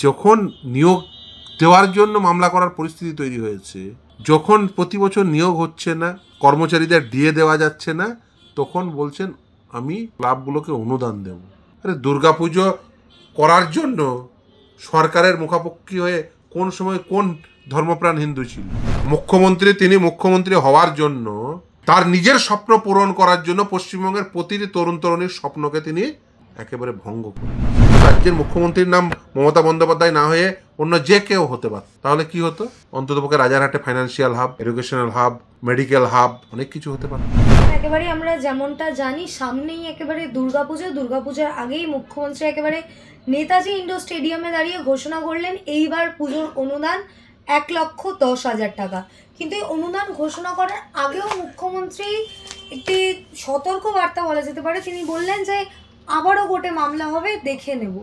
যখন নিয়োগ দেওয়ার জন্য মামলা করার পরিস্থিতি তৈরি হয়েছে, যখন প্রতি বছর নিয়োগ হচ্ছে না, কর্মচারীদের ডিএ দেওয়া যাচ্ছে না, তখন বলছেন আমি ক্লাবগুলোকে অনুদান দেব। আরে দুর্গাপুজো করার জন্য সরকারের মুখাপেক্ষী হয়ে কোন সময় কোন ধর্মপ্রাণ হিন্দু ছিল? তিনি মুখ্যমন্ত্রী হওয়ার জন্য তার নিজের স্বপ্ন পূরণ করার জন্য পশ্চিমবঙ্গের প্রতিটি তরুণ তরুণীর স্বপ্নকে তিনি একেবারে ভঙ্গ করেন। রাজ্যের মুখ্যমন্ত্রীর নাম মমতা বন্দ্যোপাধ্যায় না হয়ে অন্য যে কেউ হতে পারত, তাহলে কি হতো? অন্ততপক্ষে রাজারহাটে financial hub, educational hub, medical hub, অনেক কিছু হতে পারত। একেবারে আমরা যেমনটা জানি, সামনেই একেবারে দুর্গাপূজার আগেই মুখ্যমন্ত্রী একেবারে নেতাজি ইন্ডোর স্টেডিয়ামে দাঁড়িয়ে ঘোষণা করলেন এইবার পুজোর অনুদান 1,10,000 টাকা। কিন্তু এই অনুদান ঘোষণা করার আগেও মুখ্যমন্ত্রী একটি সতর্ক বার্তা বলা যেতে পারে। তিনি বললেন যে আবারও কোর্টে মামলা হবে, দেখে নেব।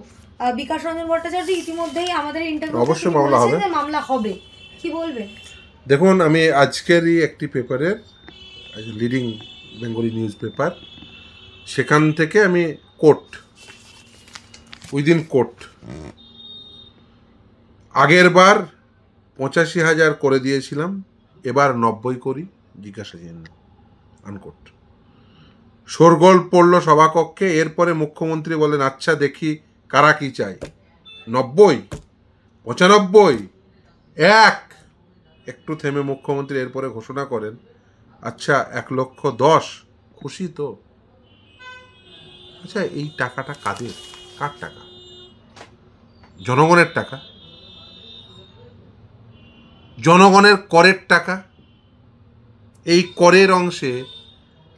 বিকাশ রঞ্জন ভট্টাচার্য ইতিমধ্যেই আমাদের অবশ্যই মামলা হবে। কি বলবেন? দেখুন, আমি আজকেরই একটি পেপারের লিডিং বেঙ্গলি নিউজ পেপার, সেখান থেকে আমি উইদিন কোর্ট আগের বার 85,000 করে দিয়েছিলাম, এবার 90 করি, জিজ্ঞাসা জন্য আনকোট। শোরগোল পড়ল সভাকক্ষে। এরপরে মুখ্যমন্ত্রী বলেন আচ্ছা দেখি কারা কি চাই। 90, 95, 1। একটু থেমে মুখ্যমন্ত্রী এরপরে ঘোষণা করেন আচ্ছা 1,10,000। খুশি তো? আচ্ছা, এই টাকাটা কার টাকা? জনগণের টাকা, জনগণের করের টাকা। এই করের অংশে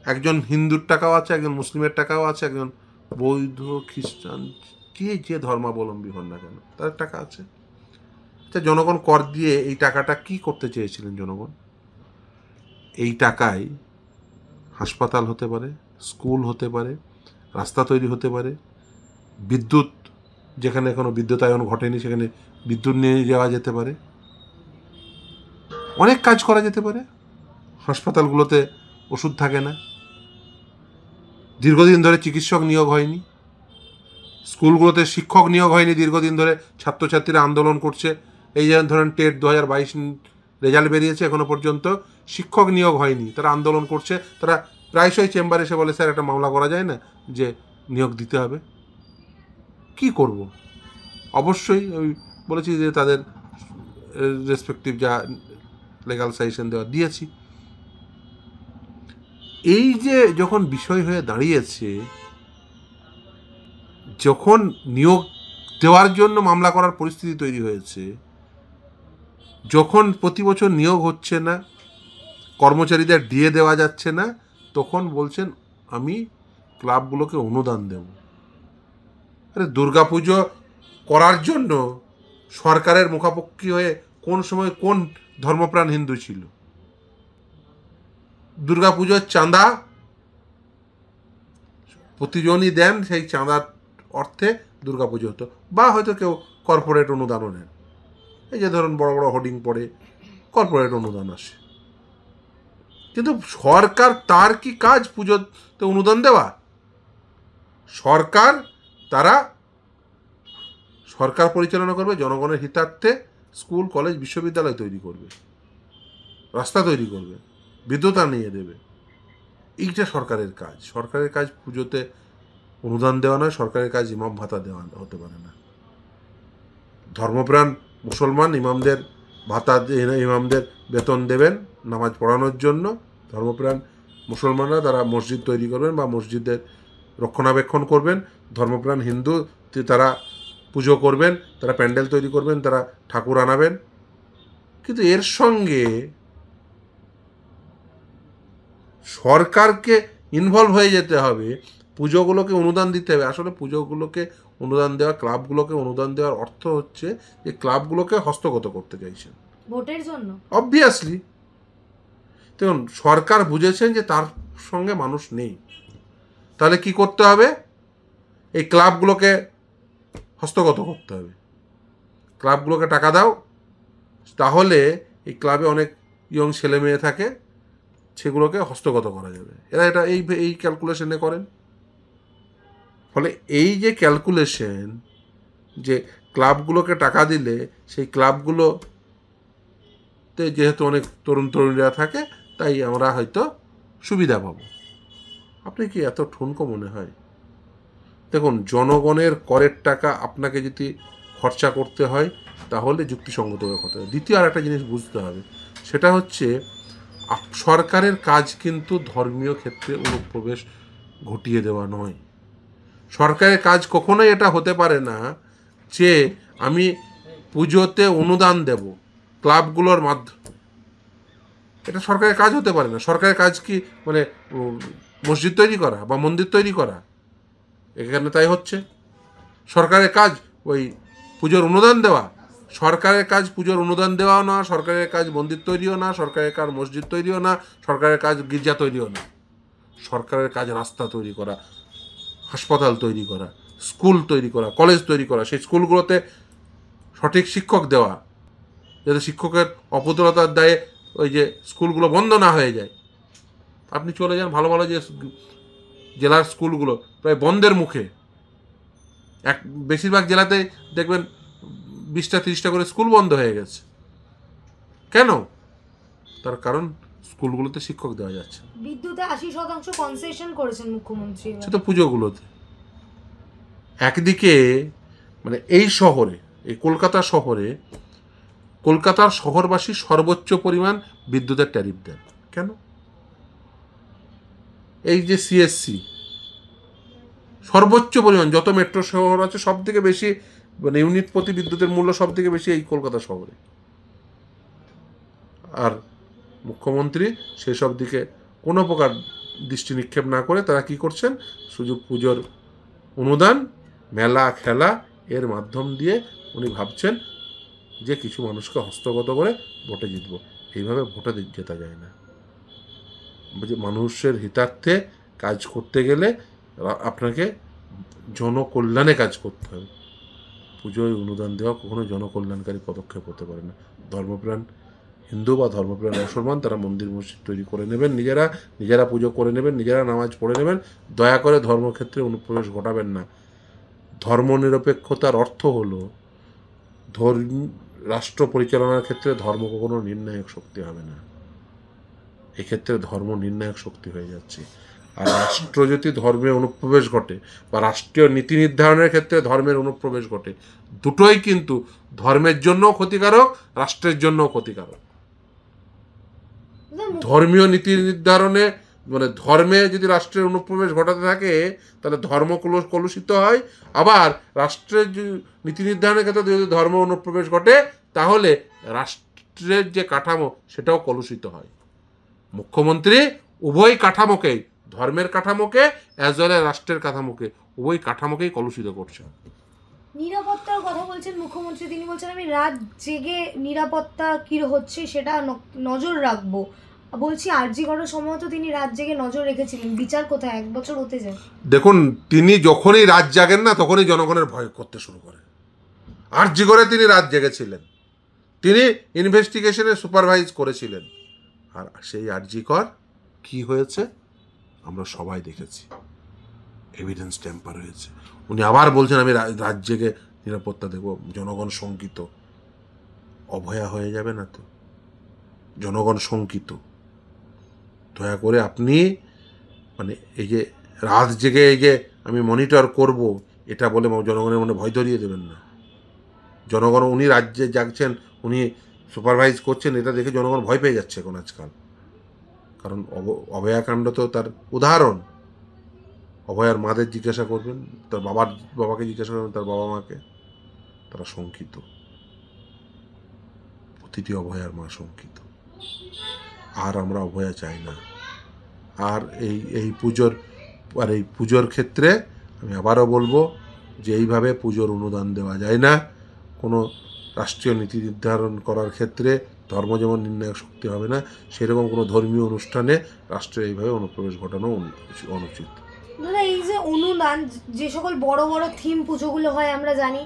একজন হিন্দুর টাকাও আছে, একজন মুসলিমের টাকাও আছে, একজন বৌদ্ধ, খ্রিস্টান, যে ধর্মাবলম্বী হন না কেন তার টাকা আছে। আচ্ছা, জনগণ কর দিয়ে এই টাকাটা কি করতে চেয়েছিলেন জনগণ? এই টাকায় হাসপাতাল হতে পারে, স্কুল হতে পারে, রাস্তা তৈরি হতে পারে, বিদ্যুৎ, যেখানে এখনো বিদ্যুতায়ন ঘটেনি সেখানে বিদ্যুৎ নিয়ে যাওয়া যেতে পারে, অনেক কাজ করা যেতে পারে। হাসপাতালগুলোতে ওষুধ থাকে না, দীর্ঘদিন ধরে চিকিৎসক নিয়োগ হয়নি, স্কুলগুলোতে শিক্ষক নিয়োগ হয়নি, দীর্ঘদিন ধরে ছাত্রছাত্রীরা আন্দোলন করছে। এই যে ধরেন টেট 2022 রেজাল্ট বেরিয়েছে, এখনো পর্যন্ত শিক্ষক নিয়োগ হয়নি, তারা আন্দোলন করছে। তারা প্রায়শই চেম্বারে এসে বলে স্যার একটা মামলা করা যায় না যে নিয়োগ দিতে হবে। কি করব? অবশ্যই ওই বলেছি যে তাদের রেসপেক্টিভ যা লিগ্যাল সাজেশন দিয়েছি। এই যে যখন বিষয় হয়ে দাঁড়িয়েছে, যখন নিয়োগ দেওয়ার জন্য মামলা করার পরিস্থিতি তৈরি হয়েছে, যখন প্রতি বছর নিয়োগ হচ্ছে না, কর্মচারীদের ডিএ দেওয়া যাচ্ছে না, তখন বলছেন আমি ক্লাবগুলোকে অনুদান দেব। আরে দুর্গাপুজো করার জন্য সরকারের মুখাপেক্ষী হয়ে কোন সময় কোন ধর্মপ্রাণ হিন্দু ছিল? দুর্গাপুজোর চাঁদা প্রতিজনই দেন, সেই চাঁদার অর্থে দুর্গাপুজো হতো, বা হয়তো কেউ কর্পোরেট অনুদানও নেন। এই যে ধরুন বড় বড় হোর্ডিং পড়ে, কর্পোরেট অনুদান আসে। কিন্তু সরকার, তার কি কাজ পুজোতে অনুদান দেওয়া? সরকার পরিচালনা করবে, জনগণের হিতার্থে স্কুল, কলেজ, বিশ্ববিদ্যালয় তৈরি করবে, রাস্তা তৈরি করবে, বিদ্যুৎ আনিয়ে দেবে। এইটা সরকারের কাজ। সরকারের কাজ পুজোতে অনুদান দেওয়া নয়, সরকারের কাজ ইমাম ভাতা দেওয়া হতে পারে না। ধর্মপ্রাণ মুসলমান ইমামদের ভাতা, ইমামদের বেতন দেবেন নামাজ পড়ানোর জন্য। ধর্মপ্রাণ মুসলমানরা তারা মসজিদ তৈরি করবেন বা মসজিদের রক্ষণাবেক্ষণ করবেন। ধর্মপ্রাণ হিন্দু তারা পুজো করবেন, তারা প্যান্ডেল তৈরি করবেন, তারা ঠাকুর আনাবেন। কিন্তু এর সঙ্গে সরকারকে ইনভলভ হয়ে যেতে হবে, পুজোগুলোকে অনুদান দিতে হবে। আসলে পুজোগুলোকে অনুদান দেওয়া, ক্লাবগুলোকে অনুদান দেওয়ার অর্থ হচ্ছে যে ক্লাবগুলোকে হস্তগত করতে চাইছেন ভোটের জন্য। অবভিয়াসলি। দেখুন, সরকার বুঝেছেন যে তার সঙ্গে মানুষ নেই, তাহলে কি করতে হবে? এই ক্লাবগুলোকে হস্তগত করতে হবে। ক্লাবগুলোকে টাকা দাও, তাহলে এই ক্লাবে অনেক ইয়ং ছেলে মেয়ে থাকে, সেগুলোকে হস্তগত করা যাবে। এরা এটা এই ক্যালকুলেশনে করেন। ফলে এই যে ক্যালকুলেশন, যে ক্লাবগুলোকে টাকা দিলে সেই ক্লাবগুলোতে যেহেতু অনেক তরুণ তরুণীরা থাকে, তাই আমরা হয়তো সুবিধা পাবো। আপনি কি এত ঠুনকো মনে হয়? দেখুন, জনগণের করের টাকা আপনাকে যদি খরচা করতে হয় তাহলে যুক্তিসঙ্গতভাবে করতে হবে। দ্বিতীয় আর একটা জিনিস বুঝতে হবে, সেটা হচ্ছে সরকারের কাজ কিন্তু ধর্মীয় ক্ষেত্রে অনুপ্রবেশ ঘটিয়ে দেওয়া নয়। সরকারের কাজ কখনোই এটা হতে পারে না যে আমি পুজোতে অনুদান দেব ক্লাবগুলোর মাধ্যমে। এটা সরকারের কাজ হতে পারে না। সরকারের কাজ কি মানে মসজিদ তৈরি করা বা মন্দির তৈরি করা? এখানে তাই হচ্ছে। সরকারের কাজ ওই পুজোর অনুদান দেওয়া। সরকারের কাজ পুজোর অনুদান দেওয়াও না, সরকারের কাজ মন্দির তৈরিও না, সরকারের কাজ মসজিদ তৈরিও না, সরকারের কাজ গির্জা তৈরিও না। সরকারের কাজ রাস্তা তৈরি করা, হাসপাতাল তৈরি করা, স্কুল তৈরি করা, কলেজ তৈরি করা, সেই স্কুলগুলোতে সঠিক শিক্ষক দেওয়া, যাতে শিক্ষকের অপতুলতার দায়ে ওই যে স্কুলগুলো বন্ধ না হয়ে যায়। আপনি চলে যান ভালো ভালো যে জেলার স্কুলগুলো প্রায় বন্ধের মুখে। বেশিরভাগ জেলাতে দেখবেন 20টা 30টা করে স্কুল বন্ধ হয়ে গেছে। কেন? তার কারণ স্কুলগুলোতে শিক্ষক দেওয়া যাচ্ছে। বিদ্যুতে 80% কনসেশন করেছেন মুখ্যমন্ত্রী। সেটা পুজোগুলোতে। একদিকে মানে এই শহরে, এই কলকাতা শহরে, কলকাতার শহরবাসী সর্বোচ্চ পরিমাণ বিদ্যুতের ট্যারিফ দেন। কেন? এই যে সিএসসি সর্বোচ্চ পরিমাণ, যত মেট্রো শহর আছে সব থেকে বেশি মানে ইউনিট প্রতি বিদ্যুতের মূল্য সব থেকে বেশি এই কলকাতা শহরে। আর মুখ্যমন্ত্রী সেসব দিকে কোনো প্রকার দৃষ্টি নিক্ষেপ না করে তারা কি করছেন, শুধু পুজোর অনুদান, মেলা খেলা এর মাধ্যম দিয়ে উনি ভাবছেন যে কিছু মানুষকে হস্তগত করে ভোটে জিতব। এইভাবে ভোটে জেতা যায় না। মানুষের হিতার্থে কাজ করতে গেলে আপনাকে জনকল্যাণে কাজ করতে হবে। পুজোয় অনুদান দেওয়া কখনো জনকল্যাণকারী পদক্ষেপ হতে পারে না। ধর্মপ্রাণ হিন্দু বা ধর্মপ্রাণ মুসলমান তারা মন্দির মসজিদ তৈরি করে নেবেন, নিজেরা পুজো করে নেবেন, নিজেরা নামাজ পড়ে নেবেন। দয়া করে ধর্মক্ষেত্রে অনুপ্রবেশ ঘটাবেন না। ধর্মনিরপেক্ষতার অর্থ হলো রাষ্ট্র পরিচালনার ক্ষেত্রে ধর্ম কখনো নির্ণায়ক শক্তি হবে না। এক্ষেত্রে ধর্ম নির্ণায়ক শক্তি হয়ে যাচ্ছে। আর রাষ্ট্র যদি ধর্মে অনুপ্রবেশ ঘটে বা রাষ্ট্রীয় নীতি নির্ধারণের ক্ষেত্রে ধর্মের অনুপ্রবেশ ঘটে, দুটোই কিন্তু ধর্মের জন্যও ক্ষতিকারক, রাষ্ট্রের জন্যও ক্ষতিকারক। ধর্মীয় নীতি নির্ধারণে মানে ধর্মে যদি রাষ্ট্রের অনুপ্রবেশ ঘটাতে থাকে তাহলে ধর্ম কলুষিত হয়। আবার রাষ্ট্রের নীতি নির্ধারণের ক্ষেত্রে যদি ধর্ম অনুপ্রবেশ ঘটে তাহলে রাষ্ট্রের যে কাঠামো সেটাও কলুষিত হয়। মুখ্যমন্ত্রী উভয় কাঠামোকেই, ধর্মের কাঠামোকে অ্যাজ ওয়েল এজ রাষ্ট্রের কাঠামোকে, উভয় কাঠামোকেই কলুষিত করছে। নিরাপত্তার কথা বলছেন মুখ্যমন্ত্রী, তিনি বলছেন আমি রাত জেগে নিরাপত্তা কী হচ্ছে সেটা নজর রাখবো। বলছি আরজি করার সময় তো তিনি রাত জেগে নজর রেখেছিলেন, বিচার কোথায়? 1 বছর হতে যায়। দেখুন, তিনি যখনই রাত জাগেন না তখনই জনগণের ভয় করতে শুরু করে। আরজি করে তিনি রাত জেগেছিলেন, তিনি ইনভেস্টিগেশনে সুপারভাইজ করেছিলেন। আর সেই আরজি কর কি হয়েছে আমরা সবাই দেখেছি, এভিডেন্স ট্যাম্পার হয়েছে। উনি আবার বলছেন আমি রাত জেগে নিরাপত্তা দেব। জনগণ শঙ্কিত, অভয়া হয়ে যাবে না তো? জনগণ শঙ্কিত। দয়া করে আপনি মানে এই যে রাত জেগে এই যে আমি মনিটর করব এটা বলে জনগণের মনে ভয় ধরিয়ে দেবেন না। জনগণ, উনি রাজ্যে জাগছেন, উনি সুপারভাইজ করছেন, এটা দেখে জনগণ ভয় পেয়ে যাচ্ছে এখন আজকাল। কারণ অভয়াকাণ্ড তো তার উদাহরণ। অভয়ার মাদের জিজ্ঞাসা করবেন, তার বাবাকে জিজ্ঞাসা করবেন, তার বাবা মাকে, তারা শঙ্কিত। প্রতিটি অভয়ার মা শঙ্কিত। আর আমরা অভয়া চাই না। আর এই পুজোর ক্ষেত্রে আমি আবারও বলবো যে এইভাবে পুজোর অনুদান দেওয়া যায় না। কোনো রাষ্ট্রীয় নীতি নির্ধারণ করার ক্ষেত্রে ধর্ম যেমন নির্ণায়ক শক্তি হবে না, সেরকম কোনো ধর্মীয় অনুষ্ঠানে রাষ্ট্রের এইভাবে অনুপ্রবেশ ঘটানো অনুচিত। দাদা, এই যে অনুদান, যে সকল বড় বড় থিম পুজোগুলো হয় আমরা জানি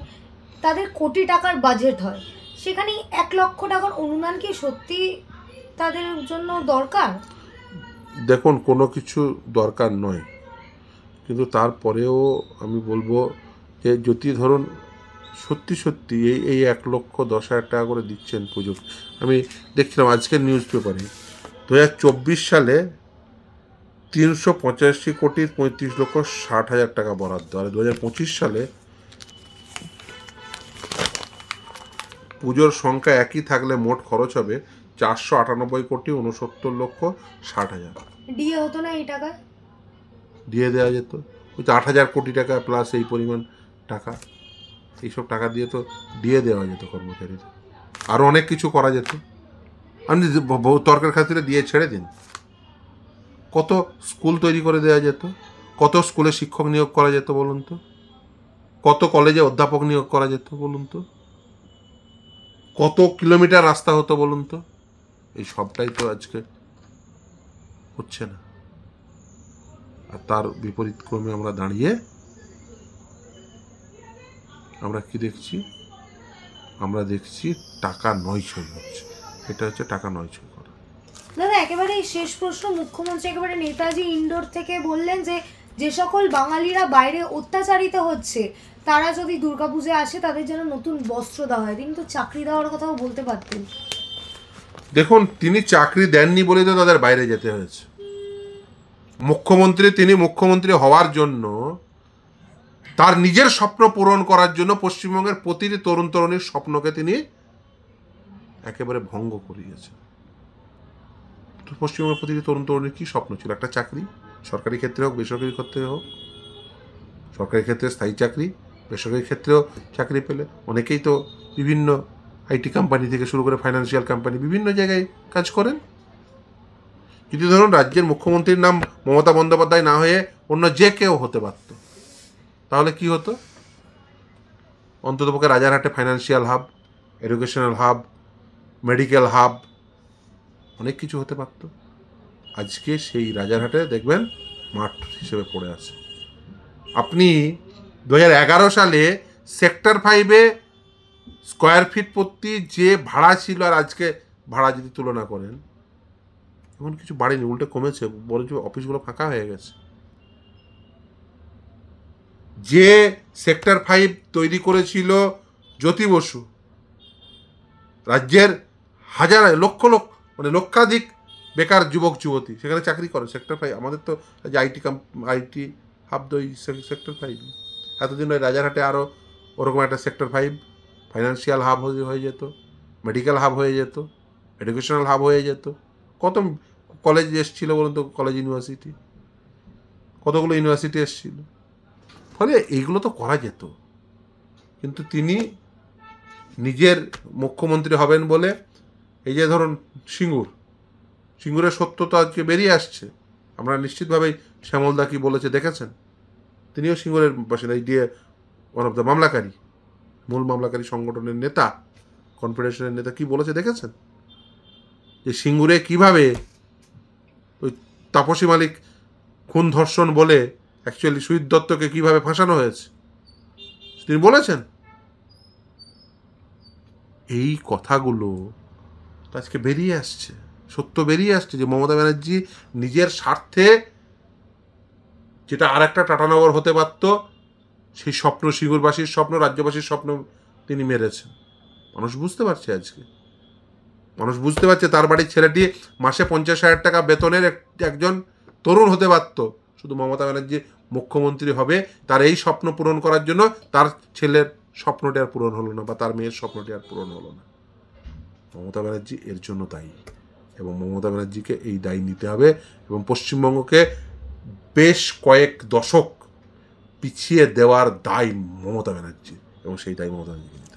তাদের কোটি টাকার বাজেট হয়, সেখানে 1 লক্ষ টাকার অনুদান কি সত্যি তাদের জন্য দরকার? দেখুন, কোনো কিছু দরকার নয়, কিন্তু তারপরেও আমি বলবো যে যদি ধরুন সত্যি সত্যি এই 1,10,000 টাকা করে দিচ্ছেন পুজো। আমি দেখছিলাম আজকের নিউজ পেপারে 2024 সালে 385,35,60,000 টাকা বরাদ্দ, আর 2025 সালে পুজোর সংখ্যা একই থাকলে মোট খরচ হবে 498,69,60,000। ডিএ হতো না এই টাকা? দিয়ে দেওয়া যেত, ওই তো 8,000 কোটি টাকা প্লাস এই পরিমাণ টাকা, এইসব টাকা দিয়ে তো দিয়ে দেওয়া যেত কর্মচারীদের। আরও অনেক কিছু করা যেত। আপনি তর্কের খাতিরে দিয়ে ছেড়ে দিন। কত স্কুল তৈরি করে দেওয়া যেত, কত স্কুলে শিক্ষক নিয়োগ করা যেত বলুন তো, কত কলেজে অধ্যাপক নিয়োগ করা যেত বলুন তো, কত কিলোমিটার রাস্তা হতো বলুন তো। এই সবটাই তো আজকে হচ্ছে না। আর তার বিপরীত ক্রমে আমরা দাঁড়িয়ে আমরা কি দেখছি? আমরা দেখছি টাকা নয়ছয় হচ্ছে। এটা হচ্ছে টাকা নয়ছয় করা। দাদা একেবারে শেষ প্রশ্ন, মুখ্যমন্ত্রী একেবারে নেতাজি ইন্ডোর থেকে বললেন যে সকল বাঙালিরা বাইরে অত্যাচারিত হচ্ছে তারা যদি দুর্গাপূজায় আসে তাদের যেন নতুন বস্ত্র দেওয়া হয়। তিনি তো চাকরি দেওয়ার কথাও বলতে পারতেন। দেখুন, তিনি চাকরি দেননি বলেই তো তাদের বাইরে যেতে হয়েছে। তিনি মুখ্যমন্ত্রী হওয়ার জন্য, তার নিজের স্বপ্ন পূরণ করার জন্য পশ্চিমবঙ্গের প্রতিটি তরুণ তরুণীর স্বপ্নকে তিনি একেবারে ভঙ্গ করিয়েছেন। তো পশ্চিমবঙ্গের প্রতিটি তরুণ তরুণীর কি স্বপ্ন ছিল? একটা চাকরি, সরকারি ক্ষেত্রে হোক বেসরকারি ক্ষেত্রে হোক। সরকারি ক্ষেত্রে স্থায়ী চাকরি, বেসরকারি ক্ষেত্রেও চাকরি পেলে অনেকেই তো বিভিন্ন আইটি কোম্পানি থেকে শুরু করে ফাইন্যান্সিয়াল কোম্পানি বিভিন্ন জায়গায় কাজ করেন। যদি ধরুন রাজ্যের মুখ্যমন্ত্রীর নাম মমতা বন্দ্যোপাধ্যায় না হয়ে অন্য যে কেউ হতে পারত, তাহলে কি হতো? অন্ততপক্ষে রাজারহাটে financial hub, educational hub, medical hub, অনেক কিছু হতে পারত। আজকে সেই রাজারহাটে দেখবেন মাঠ হিসেবে পড়ে আছে। আপনি 2011 সালে সেক্টর 5-এ স্কোয়ার ফিট প্রতি যে ভাড়া ছিল আর আজকে ভাড়া যদি তুলনা করেন, এমন কিছু বাড়েনি, উল্টে কমেছে, বরঞ্চ অফিসগুলো ফাঁকা হয়ে গেছে। যে সেক্টর 5 তৈরি করেছিল জ্যোতি বসু, রাজ্যের হাজার লক্ষাধিক বেকার যুবক যুবতী সেখানে চাকরি করে। সেক্টর 5 আমাদের তো যে আইটি হাব তো ওই সেক্টর 5। এতদিন ওই রাজারহাটে আরও ওরকম একটা সেক্টর 5 ফাইন্যান্সিয়াল হাব হয়ে যেত, মেডিকেল হাব হয়ে যেত, এডুকেশনাল হাব হয়ে যেত। কত কলেজ এসছিল বলুন তো, কলেজ ইউনিভার্সিটি, কতগুলো ইউনিভার্সিটি এসছিল। ফলে এইগুলো তো করা যেত, কিন্তু তিনি নিজের মুখ্যমন্ত্রী হবেন বলে এই যে ধরুন সিঙ্গুরের সত্য তো আজকে বেরিয়ে আসছে। আমরা নিশ্চিতভাবেই শ্যামলদা কি বলেছে দেখেছেন। তিনিও সিঙ্গুরের বাসিন্দা, ডিএ ওয়ান অফ দ্য মূল মামলাকারী সংগঠনের নেতা, কনফেডারেশনের নেতা কি বলেছে দেখেছেন? যে সিঙ্গুরে কিভাবে ওই তাপসী মালিক খুন ধর্ষণ বলে অ্যাকচুয়ালি সুজিত দত্তকে কিভাবে ফাঁসানো হয়েছে তিনি বলেছেন। এই কথাগুলো আজকে বেরিয়ে আসছে, সত্য বেরিয়ে আসছে যে মমতা ব্যানার্জি নিজের স্বার্থে যেটা আর একটা টাটানগর হতে পারত, সেই স্বপ্ন, সিঙ্গুরবাসীর স্বপ্ন, রাজ্যবাসীর স্বপ্ন তিনি মেরেছেন। মানুষ বুঝতে পারছে, আজকে মানুষ বুঝতে পারছে তার বাড়ির ছেলেটি মাসে 50,000 টাকা বেতনের একজন তরুণ হতে পারত। শুধু মমতা ব্যানার্জি মুখ্যমন্ত্রী হবে তার এই স্বপ্ন পূরণ করার জন্য তার ছেলের স্বপ্নটি আর পূরণ হলো না, বা তার মেয়ের স্বপ্নটি আর পূরণ হলো না। মমতা ব্যানার্জি এর জন্য দায়ী, এবং মমতা ব্যানার্জিকে এই দায়ী নিতে হবে, এবং পশ্চিমবঙ্গকে বেশ কয়েক দশক পিছিয়ে দেওয়ার দায় মমতা ব্যানার্জি, এবং সেই দায় মমতা ব্যানার্জি।